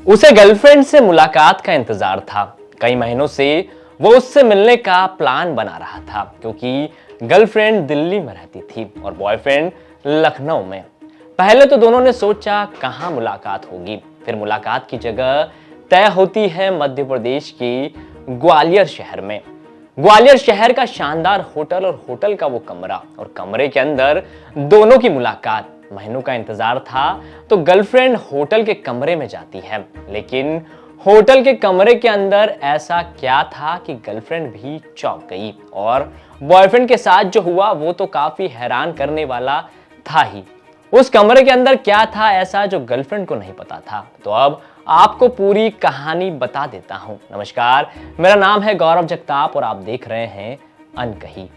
उसे गर्लफ्रेंड से मुलाकात का इंतजार था। कई महीनों से वो उससे मिलने का प्लान बना रहा था, क्योंकि गर्लफ्रेंड दिल्ली में रहती थी और बॉयफ्रेंड लखनऊ में। पहले तो दोनों ने सोचा कहाँ मुलाकात होगी, फिर मुलाकात की जगह तय होती है मध्य प्रदेश की ग्वालियर शहर में। ग्वालियर शहर का शानदार होटल और होटल का वो कमरा और कमरे के अंदर दोनों की मुलाकात। महीनों का इंतजार था तो गर्लफ्रेंड होटल के कमरे में जाती है, लेकिन होटल के कमरे के अंदर ऐसा क्या था कि गर्लफ्रेंड भी चौंक गई। और बॉयफ्रेंड के साथ जो हुआ वो तो काफी हैरान करने वाला था ही। उस कमरे के अंदर क्या था ऐसा जो गर्लफ्रेंड को नहीं पता था, तो अब आपको पूरी कहानी बता देता हूं। नमस्कार, मेरा नाम है गौरव जगताप और आप देख रहे हैं अनकही।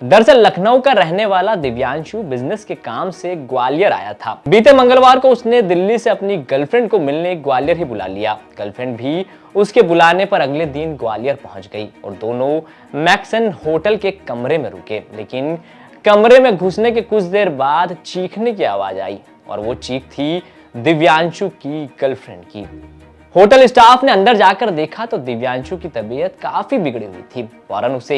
दरअसल लखनऊ का रहने वाला दिव्यांशु बिजनेस के काम से ग्वालियर आया था। बीते मंगलवार को उसने दिल्ली से अपनी गर्लफ्रेंड को मिलने ग्वालियर ही बुला लिया। गर्लफ्रेंड भी उसके बुलाने पर अगले दिन ग्वालियर पहुंच गई और दोनों मैक्सन होटल के कमरे में रुके। लेकिन कमरे में घुसने के कुछ देर बाद चीखने की आवाज आई और वो चीख थी दिव्यांशु की गर्लफ्रेंड की। होटल स्टाफ ने अंदर जाकर देखा तो दिव्यांशु की तबीयत काफी बिगड़ी हुई थी। फौरन उसे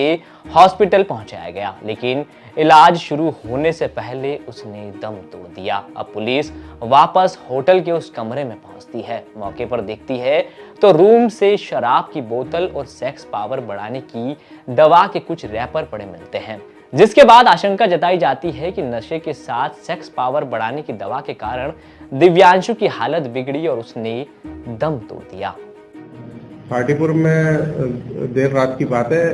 हॉस्पिटल पहुंचाया गया, लेकिन इलाज शुरू होने से पहले उसने दम तोड़ दिया। अब पुलिस वापस होटल के उस कमरे में पहुंचती है। मौके पर देखती है तो रूम से शराब की बोतल और सेक्स पावर बढ़ाने की दवा के कुछ रैपर पड़े मिलते हैं, जिसके बाद आशंका जताई जाती है कि नशे के साथ सेक्स पावर बढ़ाने की दवा के कारण दिव्यांशु की हालत बिगड़ी और उसने दम तोड़ दिया। पार्टीपुर में देर रात की बात है,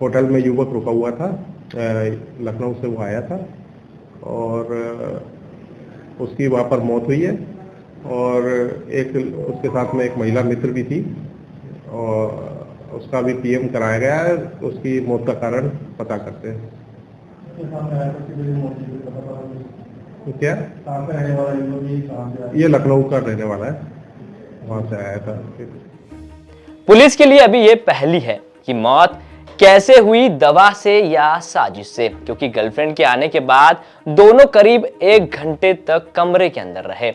होटल में युवक रुका हुआ था। लखनऊ से वो आया था और उसकी वहाँ पर मौत हुई है और एक उसके साथ में एक महिला मित्र भी थी और उसका भी पीएम कराया गया है। उसकी मौत का कारण पता करते हैं। क्या ये लखनऊ का रहने वाला है, वहां से आया था। पुलिस के लिए अभी ये पहली है कि मौत कैसे हुई, दवा से या साजिश से, क्योंकि गर्लफ्रेंड के आने के बाद दोनों करीब 1 घंटे तक कमरे के अंदर रहे।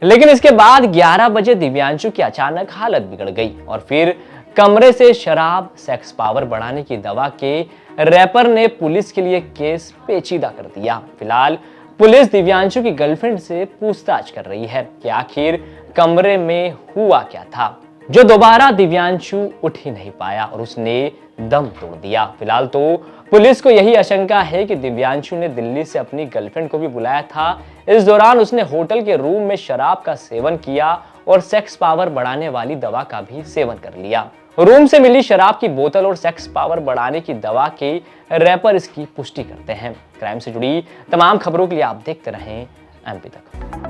लेकिन इसके बाद 11 बजे दिव्यांशु की अचानक हालत बिगड़ गई और फिर कमरे से शराब, सेक्स पावर बढ़ाने की दवा के रैपर ने पुलिस के लिए केस पेचीदा कर दिया। फिलहाल पुलिस दिव्यांशु की गर्लफ्रेंड से पूछताछ कर रही है कि आखिर कमरे में हुआ क्या था जो दोबारा दिव्यांशु उठ ही नहीं पाया और उसने दम तोड़ दिया। फिलहाल तो पुलिस को यही आशंका है कि दिव्यांशु ने दिल्ली से अपनी गर्लफ्रेंड को भी बुलाया था। इस दौरान उसने होटल के रूम में शराब का सेवन किया और सेक्स पावर बढ़ाने वाली दवा का भी सेवन कर लिया। रूम से मिली शराब की बोतल और सेक्स पावर बढ़ाने की दवा के रैपर इसकी पुष्टि करते हैं। क्राइम से जुड़ी तमाम खबरों के लिए आप देखते रहें एमपी तक।